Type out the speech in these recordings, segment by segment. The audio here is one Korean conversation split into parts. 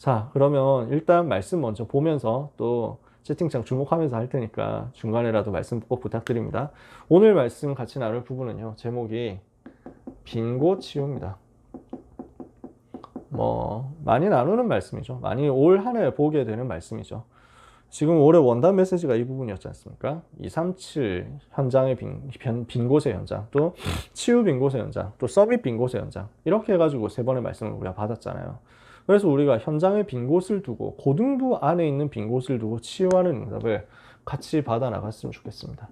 자, 그러면 일단 말씀 먼저 보면서 또 채팅창 주목하면서 할 테니까 중간에라도 말씀 꼭 부탁드립니다. 오늘 말씀 같이 나눌 부분은요. 제목이 빈곳 치유입니다. 많이 나누는 말씀이죠. 많이 올 한 해 보게 되는 말씀이죠. 지금 올해 원단 메시지가 이 부분이었지 않습니까? 237 현장의 빈 곳의 현장, 또 치유 빈 곳의 현장, 또 서밋 빈 곳의 현장, 이렇게 해가지고 세 번의 말씀을 우리가 받았잖아요. 그래서 우리가 현장의 빈 곳을 두고 고등부 안에 있는 빈 곳을 두고 치유하는 응답을 같이 받아 나갔으면 좋겠습니다.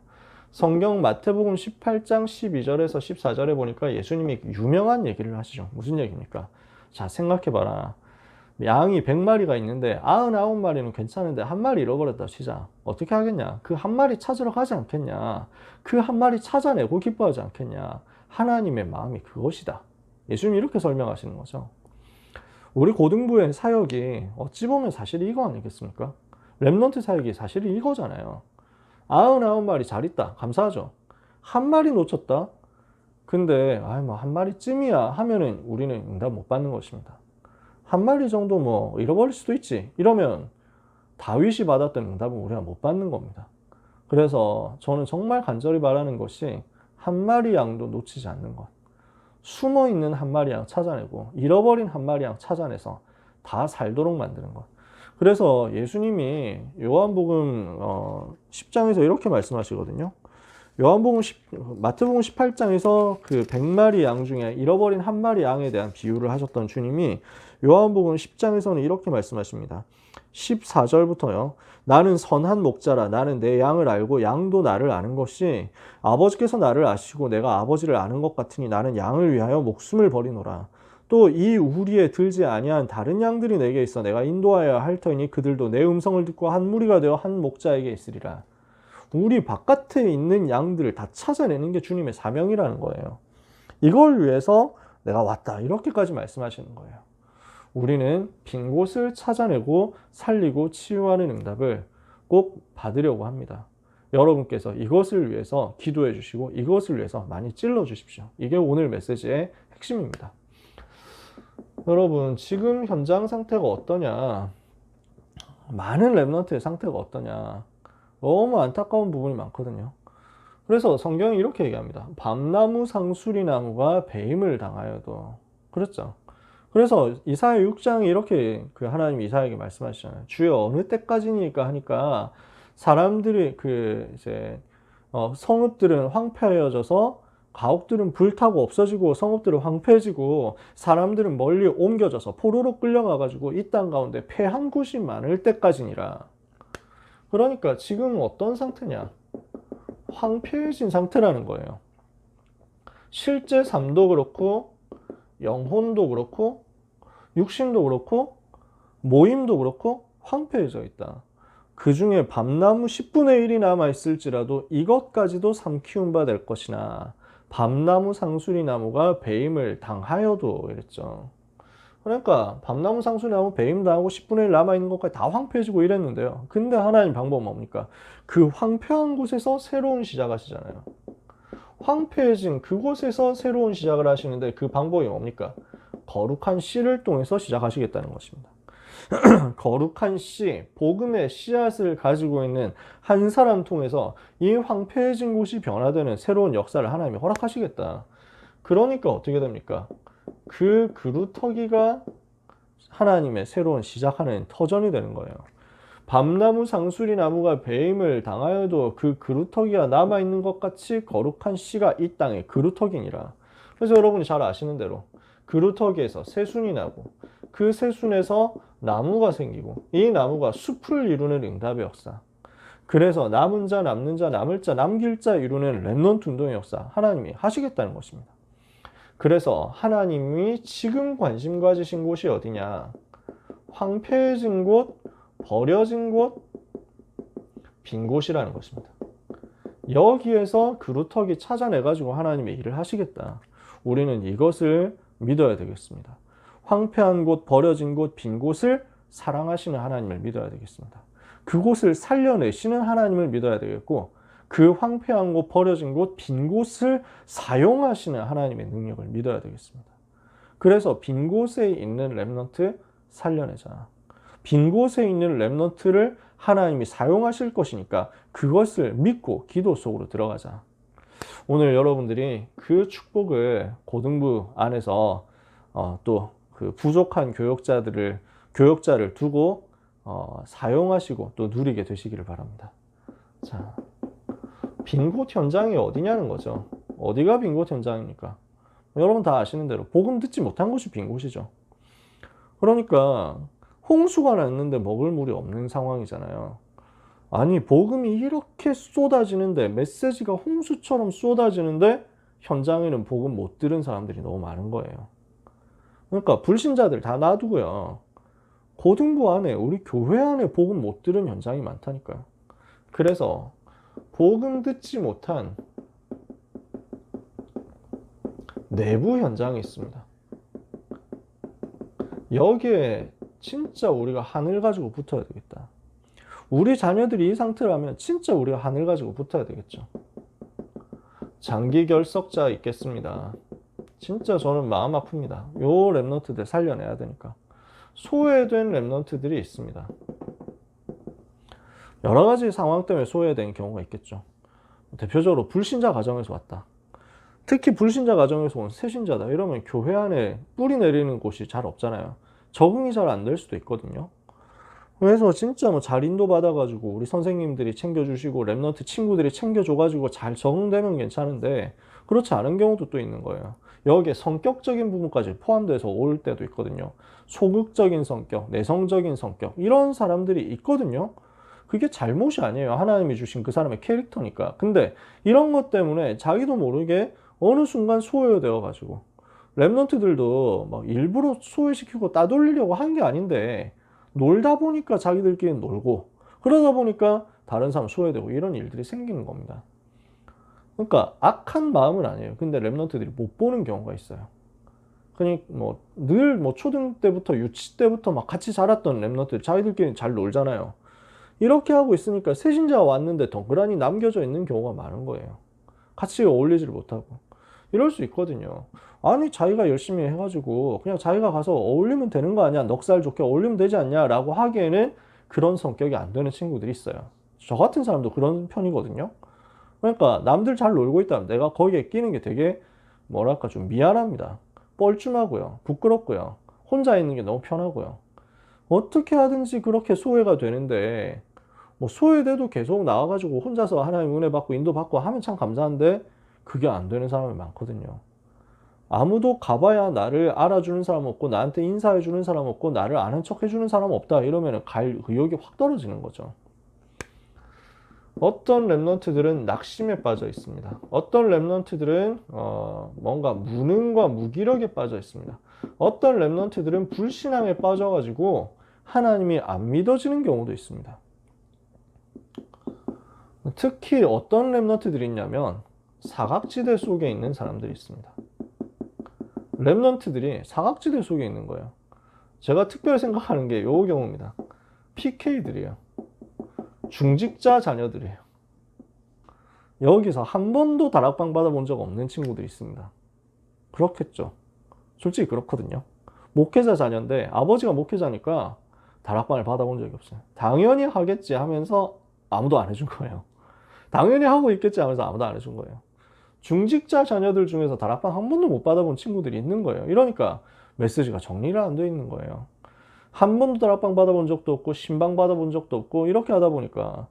성경 마태복음 18장 12절에서 14절에 보니까 예수님이 유명한 얘기를 하시죠. 무슨 얘기입니까? 자, 생각해봐라. 양이 100마리가 있는데 99마리는 괜찮은데 한 마리 잃어버렸다 치자. 어떻게 하겠냐? 그 한 마리 찾으러 가지 않겠냐? 그 한 마리 찾아내고 기뻐하지 않겠냐? 하나님의 마음이 그것이다. 예수님이 이렇게 설명하시는 거죠. 우리 고등부의 사역이 어찌 보면 사실이 이거 아니겠습니까? 랩넌트 사역이 사실이 이거잖아요. 99마리 잘 있다. 감사하죠. 한 마리 놓쳤다. 근데 한 마리쯤이야 하면은 우리는 응답 못 받는 것입니다. 한 마리 정도 잃어버릴 수도 있지. 이러면 다윗이 받았던 응답은 우리가 못 받는 겁니다. 그래서 저는 정말 간절히 바라는 것이 한 마리 양도 놓치지 않는 것. 숨어 있는 한 마리 양 찾아내고 잃어버린 한 마리 양 찾아내서 다 살도록 만드는 것. 그래서 예수님이 요한복음 10장에서 이렇게 말씀하시거든요. 마태복음 18장에서 그 100마리 양 중에 잃어버린 한 마리 양에 대한 비유를 하셨던 주님이 요한복음 10장에서는 이렇게 말씀하십니다. 14절부터요. 나는 선한 목자라. 나는 내 양을 알고 양도 나를 아는 것이 아버지께서 나를 아시고 내가 아버지를 아는 것 같으니 나는 양을 위하여 목숨을 버리노라. 또 이 우리에 들지 아니한 다른 양들이 내게 있어 내가 인도하여야 할 터이니 그들도 내 음성을 듣고 한 무리가 되어 한 목자에게 있으리라. 우리 바깥에 있는 양들을 다 찾아내는 게 주님의 사명이라는 거예요. 이걸 위해서 내가 왔다. 이렇게까지 말씀하시는 거예요. 우리는 빈 곳을 찾아내고 살리고 치유하는 응답을 꼭 받으려고 합니다. 여러분께서 이것을 위해서 기도해 주시고 이것을 위해서 많이 찔러 주십시오. 이게 오늘 메시지의 핵심입니다. 여러분, 지금 현장 상태가 어떠냐? 많은 랩넌트의 상태가 어떠냐? 너무 안타까운 부분이 많거든요. 그래서 성경이 이렇게 얘기합니다. 밤나무 상수리나무가 배임을 당하여도. 그렇죠. 그래서 이사야 6장에 이렇게 그 하나님이 이사야에게 말씀하시잖아요. 주여 어느 때까지니까 하니까 사람들이 성읍들은 황폐해져서 가옥들은 불타고 없어지고 성읍들은 황폐해지고 사람들은 멀리 옮겨져서 포로로 끌려가가지고 이 땅 가운데 패한 곳이 많을 때까지니라. 그러니까 지금 어떤 상태냐? 황폐해진 상태라는 거예요. 실제 삶도 그렇고 영혼도 그렇고 육신도 그렇고 모임도 그렇고 황폐해져 있다. 그 중에 밤나무 10분의 1이 남아있을지라도 이것까지도 삼키운 바 될 것이나 밤나무 상수리나무가 배임을 당하여도 이랬죠. 그러니까 밤나무 상수리나무 배임 당하고 10분의 1 남아있는 것까지 다 황폐해지고 이랬는데요. 근데 하나님 방법은 뭡니까? 그 황폐한 곳에서 새로운 시작하시잖아요. 황폐해진 그곳에서 새로운 시작을 하시는데 그 방법이 뭡니까? 거룩한 씨를 통해서 시작하시겠다는 것입니다. 거룩한 씨, 복음의 씨앗을 가지고 있는 한 사람 통해서 이 황폐해진 곳이 변화되는 새로운 역사를 하나님이 허락하시겠다. 그러니까 어떻게 됩니까? 그 그루터기가 하나님의 새로운 시작하는 터전이 되는 거예요. 밤나무 상수리 나무가 배임을 당하여도 그 그루터기가 남아있는 것 같이 거룩한 씨가 이 땅에 그루터기니라. 그래서 여러분이 잘 아시는 대로 그루터기에서 새순이 나고 그 새순에서 나무가 생기고 이 나무가 숲을 이루는 응답의 역사. 그래서 남은 자, 남는 자, 남을 자, 남길 자 이루는 렘넌트 운동의 역사 하나님이 하시겠다는 것입니다. 그래서 하나님이 지금 관심 가지신 곳이 어디냐? 황폐해진 곳, 버려진 곳, 빈 곳이라는 것입니다. 여기에서 그루터기 찾아내가지고 하나님의 일을 하시겠다. 우리는 이것을 믿어야 되겠습니다. 황폐한 곳, 버려진 곳, 빈 곳을 사랑하시는 하나님을 믿어야 되겠습니다. 그곳을 살려내시는 하나님을 믿어야 되겠고 그 황폐한 곳, 버려진 곳, 빈 곳을 사용하시는 하나님의 능력을 믿어야 되겠습니다. 그래서 빈 곳에 있는 렘넌트 살려내자. 빈 곳에 있는 렘넌트를 하나님이 사용하실 것이니까 그것을 믿고 기도 속으로 들어가자. 오늘 여러분들이 그 축복을 고등부 안에서 또 그 부족한 교역자를 두고 사용하시고 또 누리게 되시기를 바랍니다. 자, 빈 곳 현장이 어디냐는 거죠. 어디가 빈 곳 현장입니까? 여러분 다 아시는 대로 복음 듣지 못한 곳이 빈 곳이죠. 그러니까 홍수가 났는데 먹을 물이 없는 상황이잖아요. 아니, 복음이 이렇게 쏟아지는데, 메시지가 홍수처럼 쏟아지는데 현장에는 복음 못 들은 사람들이 너무 많은 거예요. 그러니까 불신자들 다 놔두고요, 고등부 안에, 우리 교회 안에 복음 못 들은 현장이 많다니까요. 그래서 복음 듣지 못한 내부 현장이 있습니다. 여기에 진짜 우리가 하늘 가지고 붙어야 되겠다. 우리 자녀들이 이 상태라면 진짜 우리가 하늘 가지고 붙어야 되겠죠. 장기 결석자 있겠습니다. 진짜 저는 마음 아픕니다. 요 랩런트들 살려내야 되니까. 소외된 랩런트들이 있습니다. 여러 가지 상황 때문에 소외된 경우가 있겠죠. 대표적으로 불신자 가정에서 왔다. 특히 불신자 가정에서 온 새신자다. 이러면 교회 안에 뿌리 내리는 곳이 잘 없잖아요. 적응이 잘 안 될 수도 있거든요. 그래서 진짜 뭐 잘 인도받아가지고 우리 선생님들이 챙겨주시고 랩런트 친구들이 챙겨줘가지고 잘 적응되면 괜찮은데 그렇지 않은 경우도 또 있는 거예요. 여기에 성격적인 부분까지 포함돼서 올 때도 있거든요. 소극적인 성격, 내성적인 성격, 이런 사람들이 있거든요. 그게 잘못이 아니에요. 하나님이 주신 그 사람의 캐릭터니까. 근데 이런 것 때문에 자기도 모르게 어느 순간 소외되어가지고 랩런트들도 막 일부러 소외시키고 따돌리려고 한 게 아닌데 놀다 보니까 자기들끼리 놀고 그러다 보니까 다른 사람 소외되고 이런 일들이 생기는 겁니다. 그러니까 악한 마음은 아니에요. 근데 랩런트들이 못 보는 경우가 있어요. 그러니까 늘 초등 때부터 유치 때부터 막 같이 자랐던 랩런트 자기들끼리 잘 놀잖아요. 이렇게 하고 있으니까 새신자가 왔는데 덩그러니 남겨져 있는 경우가 많은 거예요. 같이 어울리지를 못하고. 이럴 수 있거든요. 아니, 자기가 열심히 해가지고 그냥 자기가 가서 어울리면 되는 거 아니야, 넉살 좋게 어울리면 되지 않냐 라고 하기에는 그런 성격이 안 되는 친구들이 있어요. 저 같은 사람도 그런 편이거든요. 그러니까 남들 잘 놀고 있다면 내가 거기에 끼는 게 되게 뭐랄까 좀 미안합니다. 뻘쭘하고요, 부끄럽고요, 혼자 있는 게 너무 편하고요. 어떻게 하든지 그렇게 소외가 되는데 뭐 소외돼도 계속 나와가지고 혼자서 하나님 은혜 받고 인도 받고 하면 참 감사한데 그게 안 되는 사람이 많거든요. 아무도 가봐야 나를 알아주는 사람 없고 나한테 인사해주는 사람 없고 나를 아는 척 해주는 사람 없다 이러면 갈 의욕이 확 떨어지는 거죠. 어떤 랩런트들은 낙심에 빠져 있습니다. 어떤 랩런트들은 뭔가 무능과 무기력에 빠져 있습니다. 어떤 랩런트들은 불신앙에 빠져가지고 하나님이 안 믿어지는 경우도 있습니다. 특히 어떤 랩런트들이 있냐면 사각지대 속에 있는 사람들이 있습니다. 랩런트들이 사각지대 속에 있는 거예요. 제가 특별히 생각하는 게 요 경우입니다. PK들이에요. 중직자 자녀들이에요. 여기서 한 번도 다락방 받아본 적 없는 친구들이 있습니다. 그렇겠죠. 솔직히 그렇거든요. 목회자 자녀인데 아버지가 목회자니까 다락방을 받아본 적이 없어요. 당연히 하겠지 하면서 아무도 안 해준 거예요. 당연히 하고 있겠지 하면서 아무도 안 해준 거예요. 중직자 자녀들 중에서 다락방 한 번도 못 받아본 친구들이 있는 거예요. 이러니까 메시지가 정리가 안 돼 있는 거예요. 한 번도 다락방 받아본 적도 없고 신방 받아본 적도 없고 이렇게 하다 보니까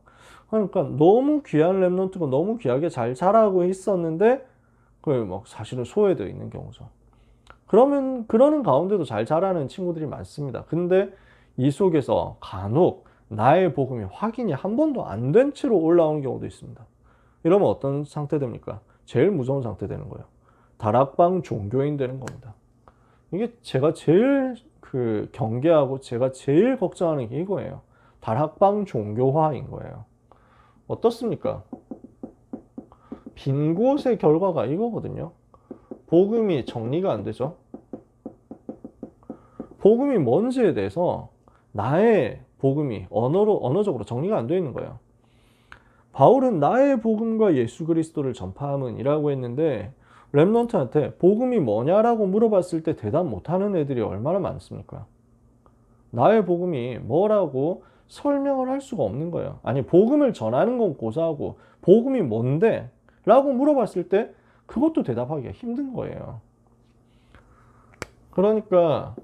그러니까 너무 귀한 랩런트고 너무 귀하게 잘 자라고 있었는데 그게 막 사실은 소외되어 있는 경우죠. 그러는 가운데도 잘 자라는 친구들이 많습니다. 근데 이 속에서 간혹 나의 복음이 확인이 한 번도 안 된 채로 올라오는 경우도 있습니다. 이러면 어떤 상태 됩니까? 제일 무서운 상태 되는 거예요. 다락방 종교인 되는 겁니다. 이게 제가 제일 경계하고 제가 제일 걱정하는 게 이거예요. 다락방 종교화인 거예요. 어떻습니까? 빈 곳의 결과가 이거거든요. 복음이 정리가 안 되죠. 복음이 뭔지에 대해서 나의 복음이 언어적으로 정리가 안 되어 있는 거예요. 바울은 나의 복음과 예수 그리스도를 전파함은 이라고 했는데 랩런트한테 복음이 뭐냐라고 물어봤을 때 대답 못하는 애들이 얼마나 많습니까? 나의 복음이 뭐라고 설명을 할 수가 없는 거예요. 아니, 복음을 전하는 건 고사하고 복음이 뭔데? 라고 물어봤을 때 그것도 대답하기가 힘든 거예요. 그러니까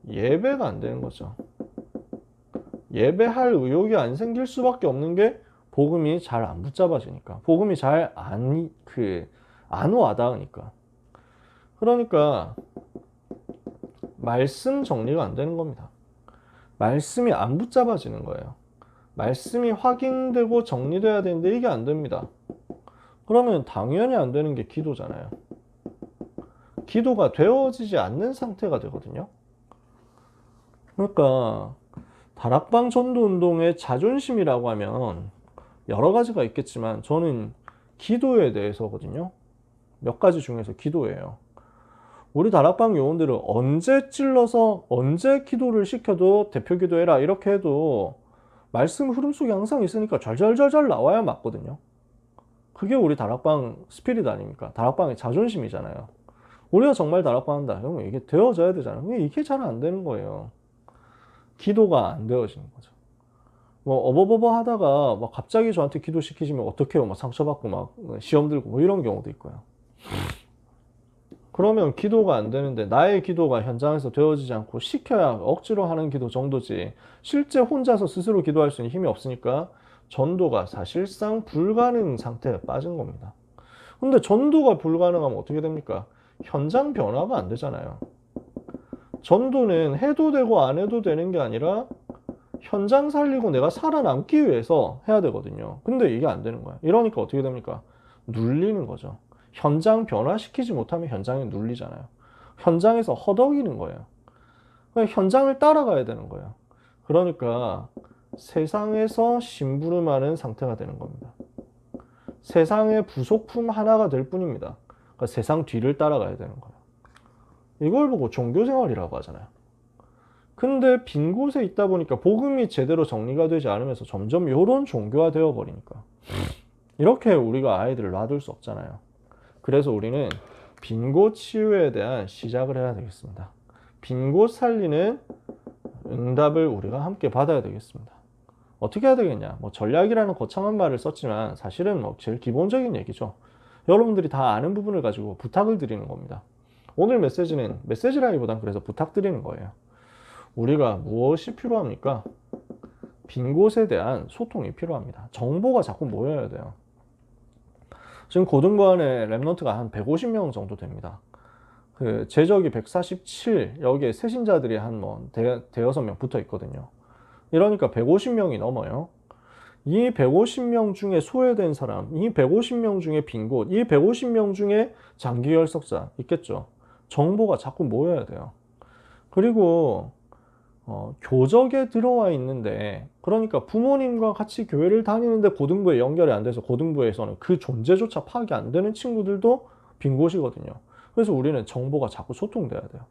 예배가 안 되는 거죠. 예배할 의욕이 안 생길 수밖에 없는 게 복음이 잘 안 붙잡아지니까. 복음이 잘 안 와닿으니까. 그러니까 말씀 정리가 안 되는 겁니다. 말씀이 안 붙잡아지는 거예요. 말씀이 확인되고 정리돼야 되는데 이게 안 됩니다. 그러면 당연히 안 되는 게 기도잖아요. 기도가 되어지지 않는 상태가 되거든요. 그러니까 다락방 전도운동의 자존심이라고 하면 여러 가지가 있겠지만 저는 기도에 대해서거든요. 몇 가지 중에서 기도예요. 우리 다락방 요원들은 언제 찔러서 언제 기도를 시켜도 대표 기도해라 이렇게 해도 말씀 흐름 속에 항상 있으니까 잘잘잘잘 나와야 맞거든요. 그게 우리 다락방 스피릿 아닙니까? 다락방의 자존심이잖아요. 우리가 정말 다락방 한다. 그러면 이게 되어져야 되잖아요. 이게 잘 안 되는 거예요. 기도가 안 되어지는 거죠. 뭐 어버버버 하다가 막 갑자기 저한테 기도시키시면 어떡해요? 막 상처받고 막 시험 들고 뭐 이런 경우도 있고요. 그러면 기도가 안 되는데 나의 기도가 현장에서 되어지지 않고 시켜야 억지로 하는 기도 정도지 실제 혼자서 스스로 기도할 수 있는 힘이 없으니까 전도가 사실상 불가능 상태에 빠진 겁니다. 근데 전도가 불가능하면 어떻게 됩니까? 현장 변화가 안 되잖아요. 전도는 해도 되고 안 해도 되는 게 아니라 현장 살리고 내가 살아남기 위해서 해야 되거든요. 근데 이게 안 되는 거야. 이러니까 어떻게 됩니까? 눌리는 거죠. 현장 변화시키지 못하면 현장에 눌리잖아요. 현장에서 허덕이는 거예요. 현장을 따라가야 되는 거예요. 그러니까 세상에서 심부름하는 상태가 되는 겁니다. 세상의 부속품 하나가 될 뿐입니다. 그러니까 세상 뒤를 따라가야 되는 거예요. 이걸 보고 종교생활이라고 하잖아요. 근데 빈 곳에 있다 보니까 복음이 제대로 정리가 되지 않으면서 점점 이런 종교화 되어 버리니까 이렇게 우리가 아이들을 놔둘 수 없잖아요. 그래서 우리는 빈 곳 치유에 대한 시작을 해야 되겠습니다. 빈 곳 살리는 응답을 우리가 함께 받아야 되겠습니다. 어떻게 해야 되겠냐? 뭐 전략이라는 거창한 말을 썼지만 사실은 뭐 제일 기본적인 얘기죠. 여러분들이 다 아는 부분을 가지고 부탁을 드리는 겁니다. 오늘 메시지는 메시지라기보단 그래서 부탁드리는 거예요. 우리가 무엇이 필요합니까? 빈 곳에 대한 소통이 필요합니다. 정보가 자꾸 모여야 돼요. 지금 고등부 안에 랩런트가 한 150명 정도 됩니다. 그 제적이 147, 여기에 새신자들이 한 뭐 대여섯 명 붙어 있거든요. 이러니까 150명이 넘어요. 이 150명 중에 소외된 사람, 이 150명 중에 빈 곳, 이 150명 중에 장기 결석자 있겠죠. 정보가 자꾸 모여야 돼요. 그리고 교적에 들어와 있는데, 그러니까 부모님과 같이 교회를 다니는데 고등부에 연결이 안 돼서 고등부에서는 그 존재조차 파악이 안 되는 친구들도 빈 곳이거든요. 그래서 우리는 정보가 자꾸 소통돼야 돼요.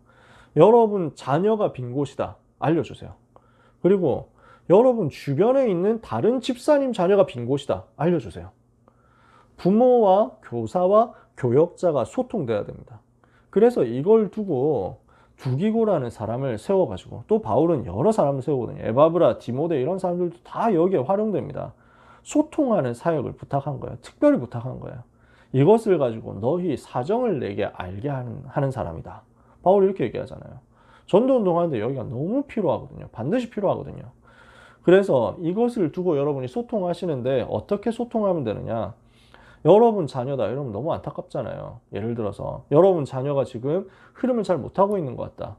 여러분 자녀가 빈 곳이다 알려주세요. 그리고 여러분 주변에 있는 다른 집사님 자녀가 빈 곳이다 알려주세요. 부모와 교사와 교역자가 소통돼야 됩니다. 그래서 이걸 두고 두기고라는 사람을 세워가지고, 또 바울은 여러 사람을 세우거든요. 에바브라, 디모데 이런 사람들도 다 여기에 활용됩니다. 소통하는 사역을 부탁한 거예요. 특별히 부탁한 거예요. 이것을 가지고 너희 사정을 내게 알게 하는 사람이다. 바울이 이렇게 얘기하잖아요. 전도운동하는데 여기가 너무 필요하거든요. 반드시 필요하거든요. 그래서 이것을 두고 여러분이 소통하시는데 어떻게 소통하면 되느냐? 여러분 자녀다. 여러분 너무 안타깝잖아요. 예를 들어서 여러분 자녀가 지금 흐름을 잘 못하고 있는 것 같다.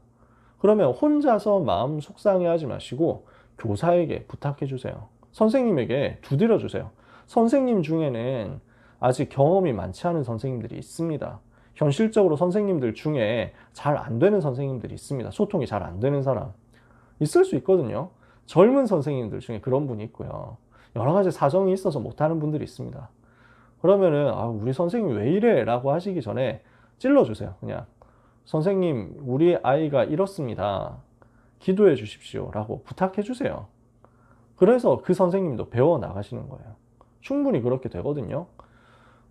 그러면 혼자서 마음 속상해하지 마시고 교사에게 부탁해 주세요. 선생님에게 두드려 주세요. 선생님 중에는 아직 경험이 많지 않은 선생님들이 있습니다. 현실적으로 선생님들 중에 잘 안 되는 선생님들이 있습니다. 소통이 잘 안 되는 사람 있을 수 있거든요. 젊은 선생님들 중에 그런 분이 있고요. 여러 가지 사정이 있어서 못하는 분들이 있습니다. 그러면은 우리 선생님 왜 이래? 라고 하시기 전에 찔러주세요. 그냥 선생님 우리 아이가 이렇습니다. 기도해 주십시오. 라고 부탁해 주세요. 그래서 그 선생님도 배워 나가시는 거예요. 충분히 그렇게 되거든요.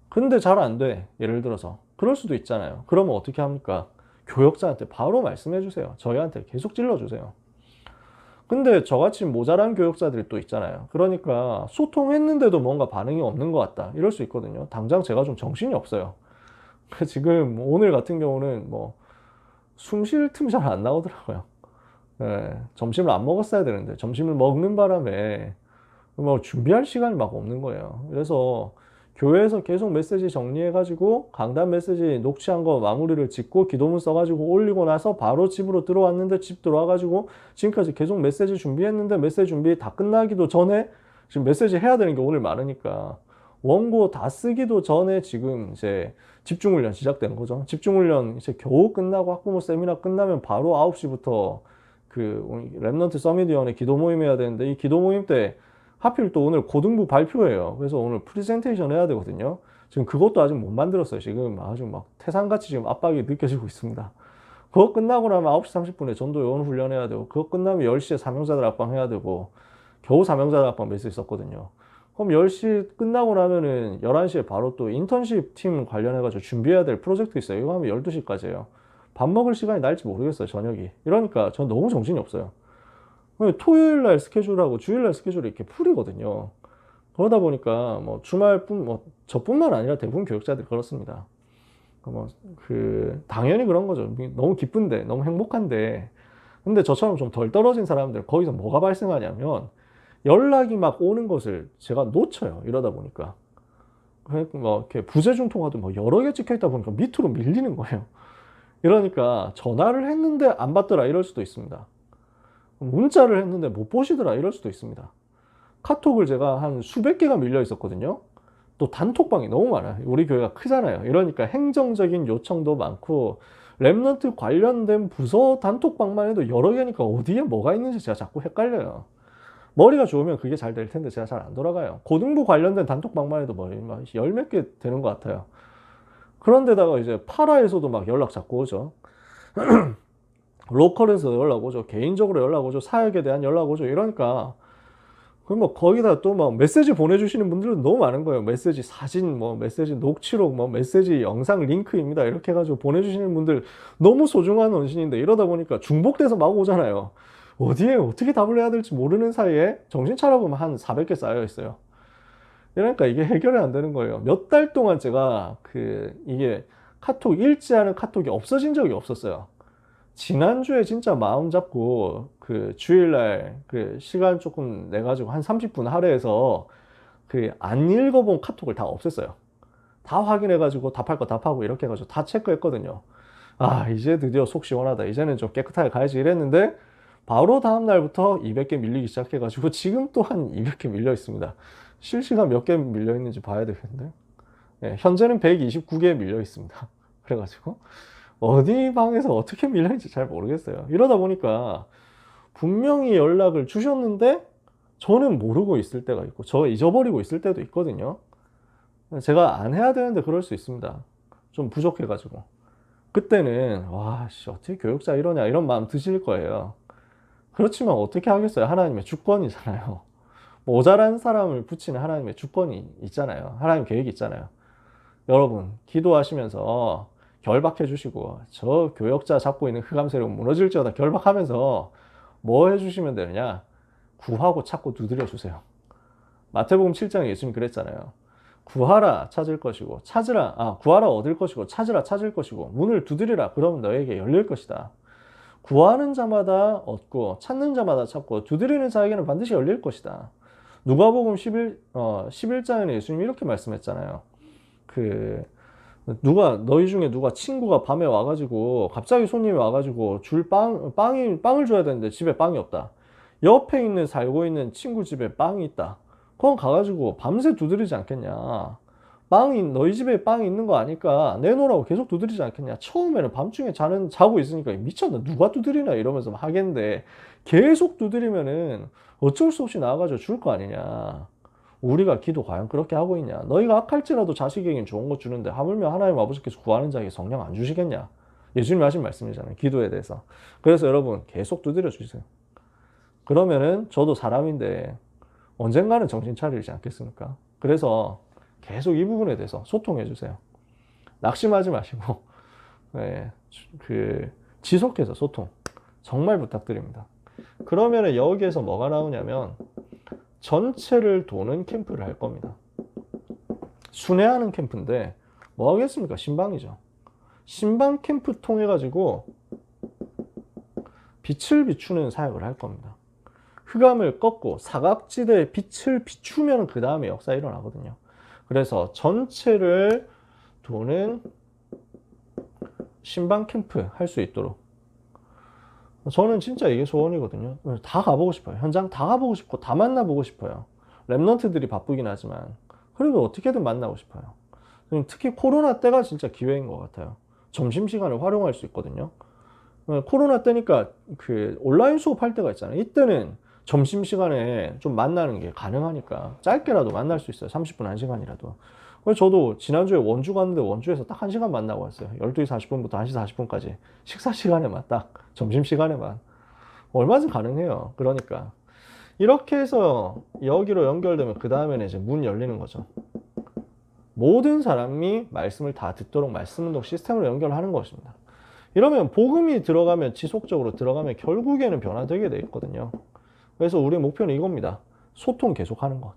근데 잘 안 돼. 예를 들어서 그럴 수도 있잖아요. 그러면 어떻게 합니까? 교역자한테 바로 말씀해 주세요. 저희한테 계속 찔러 주세요. 근데 저같이 모자란 교육자들이 또 있잖아요. 그러니까 소통했는데도 뭔가 반응이 없는 것 같다. 이럴 수 있거든요. 당장 제가 좀 정신이 없어요. 지금 오늘 같은 경우는 뭐 숨 쉴 틈 잘 안 나오더라고요. 예, 점심을 안 먹었어야 되는데 점심을 먹는 바람에 뭐 준비할 시간이 막 없는 거예요. 그래서 교회에서 계속 메시지 정리해가지고 강단 메시지 녹취한 거 마무리를 짓고 기도문 써가지고 올리고 나서 바로 집으로 들어왔는데 집 들어와가지고 지금까지 계속 메시지 준비했는데 메시지 준비 다 끝나기도 전에 지금 메시지 해야 되는 게 오늘 많으니까 원고 다 쓰기도 전에 지금 이제 집중훈련 시작되는 거죠. 집중훈련 이제 겨우 끝나고 학부모 세미나 끝나면 바로 9시부터 그 랩넌트 서밋위원회 기도 모임 해야 되는데 이 기도 모임 때 하필 또 오늘 고등부 발표예요. 그래서 오늘 프리젠테이션 해야 되거든요. 지금 그것도 아직 못 만들었어요. 지금 아주 막 태산같이 지금 압박이 느껴지고 있습니다. 그거 끝나고 나면 9시 30분에 전도 요원 훈련해야 되고 그거 끝나면 10시에 사명자들 합방 해야 되고 겨우 사명자들 합방 메시지 썼거든요. 그럼 10시 끝나고 나면은 11시에 바로 또 인턴십 팀 관련해가지고 준비해야 될 프로젝트 있어요. 이거 하면 12시까지예요. 밥 먹을 시간이 날지 모르겠어요, 저녁이. 이러니까 전 너무 정신이 없어요. 토요일 날 스케줄하고 주일 날 스케줄이 이렇게 풀이거든요. 그러다 보니까 뭐 주말뿐 뭐 저뿐만 아니라 대부분 교육자들이 그렇습니다. 당연히 그런 거죠. 너무 기쁜데 너무 행복한데 근데 저처럼 좀 덜 떨어진 사람들 거기서 뭐가 발생하냐면 연락이 막 오는 것을 제가 놓쳐요. 이러다 보니까 뭐 이렇게 부재중 통화도 뭐 여러 개 찍혀 있다 보니까 밑으로 밀리는 거예요. 이러니까 전화를 했는데 안 받더라 이럴 수도 있습니다. 문자를 했는데 못 보시더라 이럴 수도 있습니다. 카톡을 제가 한 수백 개가 밀려 있었거든요. 또 단톡방이 너무 많아요. 우리 교회가 크잖아요. 이러니까 행정적인 요청도 많고 랩넌트 관련된 부서 단톡방만 해도 여러 개니까 어디에 뭐가 있는지 제가 자꾸 헷갈려요. 머리가 좋으면 그게 잘 될 텐데 제가 잘 안 돌아가요. 고등부 관련된 단톡방만 해도 뭐 열 몇 개 되는 것 같아요. 그런데다가 이제 파라에서도 막 연락 자꾸 오죠. 로컬에서 연락 오죠. 개인적으로 연락 오죠. 사역에 대한 연락 오죠. 이러니까 그럼 뭐 거기다 또 막 메시지 보내주시는 분들은 너무 많은 거예요. 메시지 사진, 뭐 메시지 녹취록, 뭐 메시지 영상 링크입니다. 이렇게 해가지고 보내주시는 분들 너무 소중한 원신인데 이러다 보니까 중복돼서 막 오잖아요. 어디에 어떻게 답을 해야 될지 모르는 사이에 정신 차려보면 한 400개 쌓여 있어요. 이러니까 이게 해결이 안 되는 거예요. 몇 달 동안 제가 이게 카톡 읽지 않은 카톡이 없어진 적이 없었어요. 지난주에 진짜 마음 잡고 주일날 시간 조금 내가지고 한 30분 할애해서 안 읽어본 카톡을 다 없앴어요. 다 확인해가지고 답할 거 답하고 이렇게 해가지고 다 체크했거든요. 아, 이제 드디어 속 시원하다. 이제는 좀 깨끗하게 가야지 이랬는데 바로 다음 날부터 200개 밀리기 시작해가지고 지금 또 한 200개 밀려 있습니다. 실시간 몇 개 밀려 있는지 봐야 되겠는데. 네, 현재는 129개 밀려 있습니다. 그래가지고 어디 방에서 어떻게 밀렸는지 잘 모르겠어요. 이러다 보니까 분명히 연락을 주셨는데 저는 모르고 있을 때가 있고 저 잊어버리고 있을 때도 있거든요. 제가 안 해야 되는데 그럴 수 있습니다. 좀 부족해가지고 그때는 와 씨, 어떻게 교육자 이러냐 이런 마음 드실 거예요. 그렇지만 어떻게 하겠어요. 하나님의 주권이잖아요. 모자란 사람을 붙이는 하나님의 주권이 있잖아요. 하나님 계획이 있잖아요. 여러분 기도하시면서 결박해 주시고 저 교역자 잡고 있는 흑암 세력 무너질지어다 결박하면서 뭐 해주시면 되느냐? 구하고 찾고 두드려 주세요. 마태복음 7장에 예수님 그랬잖아요. 구하라 찾을 것이고 구하라 얻을 것이고 찾으라 찾을 것이고 문을 두드리라 그러면 너에게 열릴 것이다. 구하는 자마다 얻고 찾는 자마다 찾고 두드리는 자에게는 반드시 열릴 것이다. 누가복음 11장에는 예수님이 이렇게 말씀했잖아요. 너희 중에 누가 친구가 밤에 와가지고 갑자기 손님이 와가지고 빵을 줘야 되는데 집에 빵이 없다. 옆에 살고 있는 친구 집에 빵이 있다. 그건 가가지고 밤새 두드리지 않겠냐. 너희 집에 빵이 있는 거 아니까 내놓으라고 계속 두드리지 않겠냐. 처음에는 밤중에 자고 있으니까 미쳤나 누가 두드리나 이러면서 막 하겠는데 계속 두드리면은 어쩔 수 없이 나와가지고 줄 거 아니냐. 우리가 기도 과연 그렇게 하고 있냐? 너희가 악할지라도 자식에겐 좋은 것 주는데 하물며 하나님 아버지께서 구하는 자에게 성령 안 주시겠냐? 예수님이 하신 말씀이잖아요. 기도에 대해서. 그래서 여러분 계속 두드려 주세요. 그러면은 저도 사람인데 언젠가는 정신 차리지 않겠습니까? 그래서 계속 이 부분에 대해서 소통해 주세요. 낙심하지 마시고 지속해서 소통 정말 부탁드립니다. 그러면 여기에서 뭐가 나오냐면 전체를 도는 캠프를 할 겁니다. 순회하는 캠프인데 뭐 하겠습니까? 신방이죠. 신방 캠프 통해 가지고 빛을 비추는 사역을 할 겁니다. 흑암을 꺾고 사각지대에 빛을 비추면 그 다음에 역사 일어나거든요. 그래서 전체를 도는 신방 캠프 할 수 있도록, 저는 진짜 이게 소원이거든요. 다 가보고 싶어요. 현장 다 가보고 싶고 다 만나보고 싶어요. 랩런트들이 바쁘긴 하지만 그래도 어떻게든 만나고 싶어요. 특히 코로나 때가 진짜 기회인 것 같아요. 점심시간을 활용할 수 있거든요. 코로나 때니까 그 온라인 수업할 때가 있잖아요. 이때는 점심시간에 좀 만나는 게 가능하니까 짧게라도 만날 수 있어요. 30분, 1시간이라도. 그래서 저도 지난주에 원주 갔는데 원주에서 딱 1시간 만나고 왔어요. 12시 40분부터 1시 40분까지 식사 시간에만, 딱 점심시간에만. 얼마든지 가능해요. 그러니까 이렇게 해서 여기로 연결되면 그 다음에는 이제 문 열리는 거죠. 모든 사람이 말씀을 다 듣도록 말씀운동 시스템으로 연결하는 것입니다. 이러면 복음이 들어가면, 지속적으로 들어가면 결국에는 변화되게 돼 있거든요. 그래서 우리의 목표는 이겁니다. 소통 계속하는 것.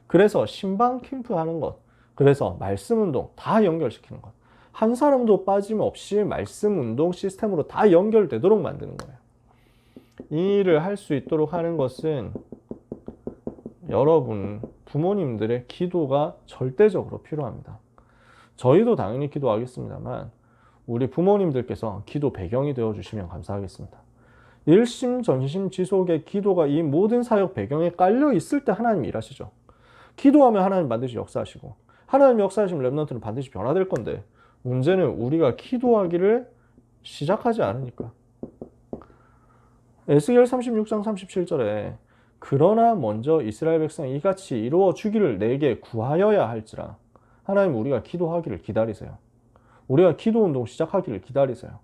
그래서 신방 캠프 하는 것. 그래서 말씀운동 다 연결시키는 것. 한 사람도 빠짐없이 말씀운동 시스템으로 다 연결되도록 만드는 거예요. 이 일을 할 수 있도록 하는 것은 여러분 부모님들의 기도가 절대적으로 필요합니다. 저희도 당연히 기도하겠습니다만 우리 부모님들께서 기도 배경이 되어주시면 감사하겠습니다. 일심전심 지속의 기도가 이 모든 사역 배경에 깔려 있을 때 하나님 일하시죠. 기도하면 하나님 반드시 역사하시고, 하나님 역사하시면 랩런트는 반드시 변화될 건데, 문제는 우리가 기도하기를 시작하지 않으니까. 에스겔 36장 37절에 그러나 먼저 이스라엘 백성이 이같이 이루어 주기를 내게 구하여야 할지라. 하나님, 우리가 기도하기를 기다리세요. 우리가 기도 운동 시작하기를 기다리세요.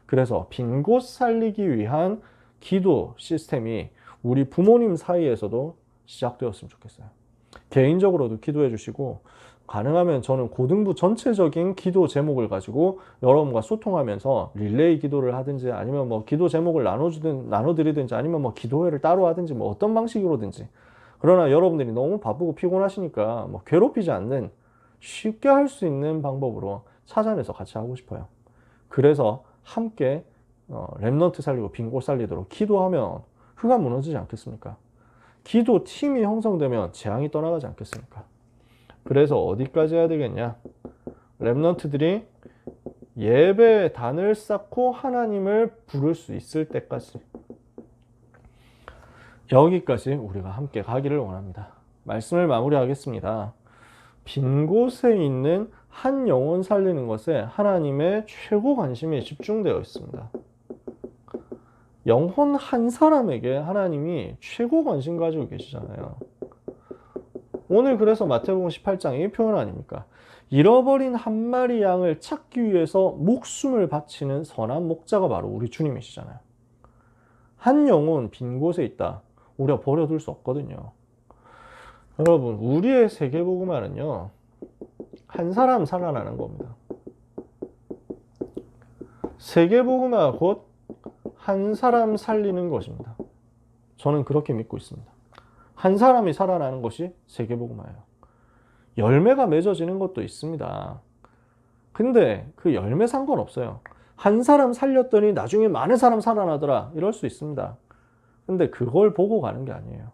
그래서 빈 곳 살리기 위한 기도 시스템이 우리 부모님 사이에서도 시작되었으면 좋겠어요. 개인적으로도 기도해 주시고, 가능하면 저는 고등부 전체적인 기도 제목을 가지고 여러분과 소통하면서 릴레이 기도를 하든지, 아니면 뭐 기도 제목을 나눠드리든지, 아니면 뭐 기도회를 따로 하든지, 뭐 어떤 방식으로든지. 그러나 여러분들이 너무 바쁘고 피곤하시니까 뭐 괴롭히지 않는, 쉽게 할 수 있는 방법으로 찾아내서 같이 하고 싶어요. 그래서 함께 랩런트 살리고 빈 곳 살리도록 기도하면 흑암 무너지지 않겠습니까? 기도 팀이 형성되면 재앙이 떠나가지 않겠습니까? 그래서 어디까지 해야 되겠냐? 랩런트들이 예배의 단을 쌓고 하나님을 부를 수 있을 때까지, 여기까지 우리가 함께 가기를 원합니다. 말씀을 마무리하겠습니다. 빈 곳에 있는 한 영혼 살리는 것에 하나님의 최고 관심이 집중되어 있습니다. 영혼 한 사람에게 하나님이 최고 관심 가지고 계시잖아요. 오늘 그래서 마태복음 18장 이 표현 아닙니까? 잃어버린 한 마리 양을 찾기 위해서 목숨을 바치는 선한 목자가 바로 우리 주님이시잖아요. 한 영혼 빈 곳에 있다. 우리가 버려둘 수 없거든요. 여러분, 우리의 세계복음화는요, 한 사람 살아나는 겁니다. 세계복음화 곧 한 사람 살리는 것입니다. 저는 그렇게 믿고 있습니다. 한 사람이 살아나는 것이 세계복음화예요. 열매가 맺어지는 것도 있습니다. 근데 그 열매 상관없어요. 한 사람 살렸더니 나중에 많은 사람 살아나더라, 이럴 수 있습니다. 근데 그걸 보고 가는 게 아니에요.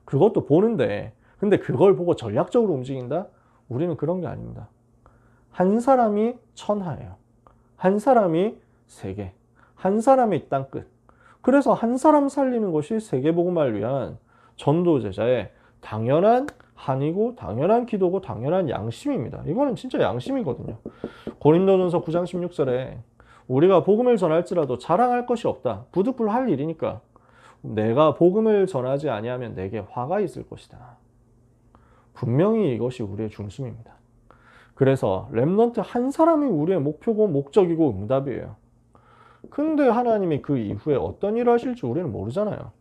그것도 보는데, 근데 그걸 보고 전략적으로 움직인다? 우리는 그런 게 아닙니다. 한 사람이 천하예요. 한 사람이 세계. 한 사람이 땅끝. 그래서 한 사람 살리는 것이 세계복음화를 위한 전도제자의 당연한 한이고 당연한 기도고 당연한 양심입니다. 이거는 진짜 양심이거든요. 고린도전서 9장 16절에 우리가 복음을 전할지라도 자랑할 것이 없다. 부득불할 일이니까 내가 복음을 전하지 아니하면 내게 화가 있을 것이다. 분명히 이것이 우리의 중심입니다. 그래서 랩런트 한 사람이 우리의 목표고 목적이고 응답이에요. 근데 하나님이 그 이후에 어떤 일을 하실지 우리는 모르잖아요.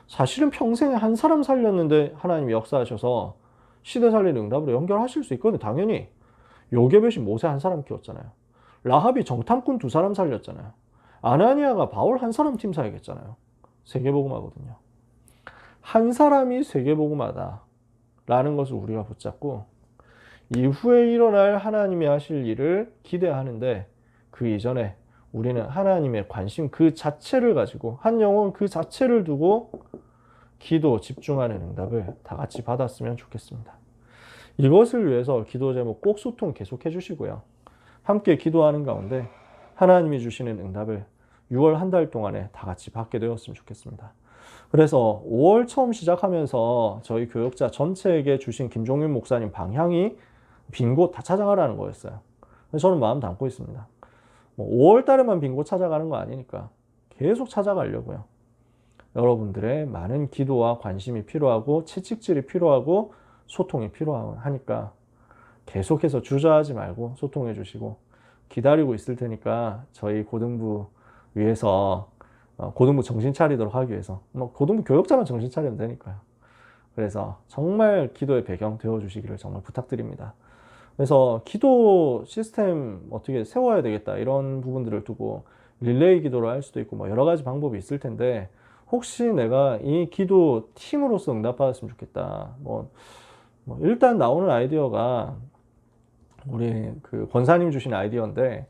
사실은 평생에 한 사람 살렸는데 하나님이 역사하셔서 시대 살리는 응답으로 연결하실 수 있거든요. 당연히. 요게벳이 모세 한 사람 키웠잖아요. 라합이 정탐꾼 2사람 살렸잖아요. 아나니아가 바울 한 사람 팀 사야겠잖아요. 세계복음화거든요. 한 사람이 세계복음화다라는 것을 우리가 붙잡고 이후에 일어날 하나님이 하실 일을 기대하는데 그 이전에 우리는 하나님의 관심 그 자체를 가지고 한 영혼 그 자체를 두고 기도 집중하는 응답을 다 같이 받았으면 좋겠습니다. 이것을 위해서 기도 제목 꼭 소통 계속해 주시고요. 함께 기도하는 가운데 하나님이 주시는 응답을 6월 한 달 동안에 다 같이 받게 되었으면 좋겠습니다. 그래서 5월 처음 시작하면서 저희 교역자 전체에게 주신 김종윤 목사님 방향이 빈 곳 다 찾아가라는 거였어요. 그래서 저는 마음 담고 있습니다. 5월 달에만 빈 곳 찾아가는 거 아니니까 계속 찾아가려고요. 여러분들의 많은 기도와 관심이 필요하고 채찍질이 필요하고 소통이 필요하니까 계속해서 주저하지 말고 소통해 주시고 기다리고 있을 테니까 저희 고등부 위해서 고등부 정신 차리도록 하기 위해서 고등부 교역자만 정신 차리면 되니까요. 그래서 정말 기도의 배경 되어 주시기를 정말 부탁드립니다. 그래서 기도 시스템 어떻게 세워야 되겠다 이런 부분들을 두고 릴레이 기도를 할 수도 있고 여러 가지 방법이 있을 텐데 혹시 내가 이 기도 팀으로서 응답받았으면 좋겠다. 일단 나오는 아이디어가 우리 그 권사님 주신 아이디어인데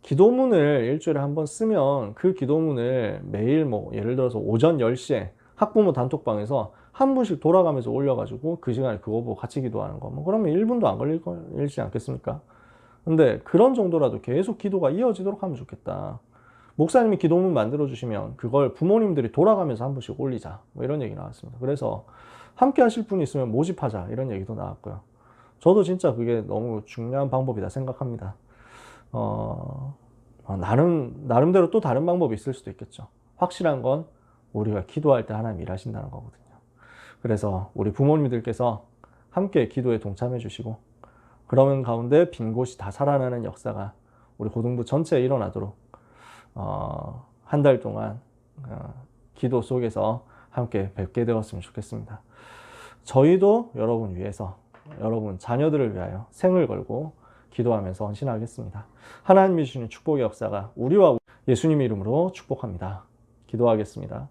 기도문을 일주일에 한 번 쓰면 그 기도문을 매일 예를 들어서 오전 10시에 학부모 단톡방에서 한 분씩 돌아가면서 올려가지고 그 시간에 그거 보고 같이 기도하는 거. 그러면 1분도 안 걸리지 않겠습니까? 근데 그런 정도라도 계속 기도가 이어지도록 하면 좋겠다. 목사님이 기도문 만들어주시면 그걸 부모님들이 돌아가면서 한 분씩 올리자. 이런 얘기 나왔습니다. 그래서 함께 하실 분이 있으면 모집하자. 이런 얘기도 나왔고요. 저도 진짜 그게 너무 중요한 방법이다 생각합니다. 나름대로 또 다른 방법이 있을 수도 있겠죠. 확실한 건 우리가 기도할 때 하나님 일하신다는 거거든요. 그래서 우리 부모님들께서 함께 기도에 동참해 주시고 그러는 가운데 빈 곳이 다 살아나는 역사가 우리 고등부 전체에 일어나도록 한 달 동안 기도 속에서 함께 뵙게 되었으면 좋겠습니다. 저희도 여러분 위해서 여러분 자녀들을 위하여 생을 걸고 기도하면서 헌신하겠습니다. 하나님이 주시는 축복의 역사가 우리와 예수님 이름으로 축복합니다. 기도하겠습니다.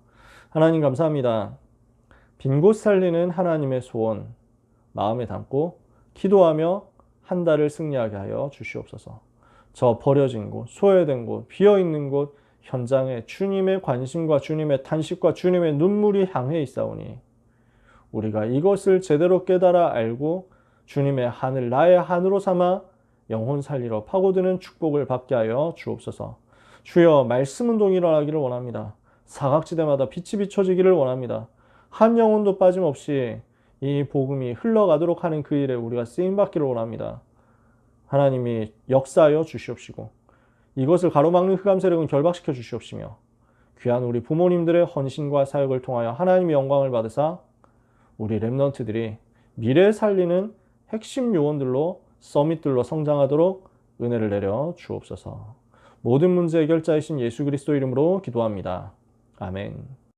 하나님 감사합니다. 빈 곳 살리는 하나님의 소원 마음에 담고 기도하며 한 달을 승리하게 하여 주시옵소서. 저 버려진 곳, 소외된 곳, 비어있는 곳 현장에 주님의 관심과 주님의 탄식과 주님의 눈물이 향해 있사오니 우리가 이것을 제대로 깨달아 알고 주님의 하늘, 나의 하늘로 삼아 영혼 살리러 파고드는 축복을 받게 하여 주옵소서. 주여 말씀 운동이 일어나기를 원합니다. 사각지대마다 빛이 비춰지기를 원합니다. 한 영혼도 빠짐없이 이 복음이 흘러가도록 하는 그 일에 우리가 쓰임받기를 원합니다. 하나님이 역사하여 주시옵시고 이것을 가로막는 흑암 세력은 결박시켜 주시옵시며 귀한 우리 부모님들의 헌신과 사역을 통하여 하나님의 영광을 받으사 우리 렘넌트들이 미래 살리는 핵심 요원들로 서밋들로 성장하도록 은혜를 내려 주옵소서. 모든 문제 해결자이신 예수 그리스도 이름으로 기도합니다. 아멘.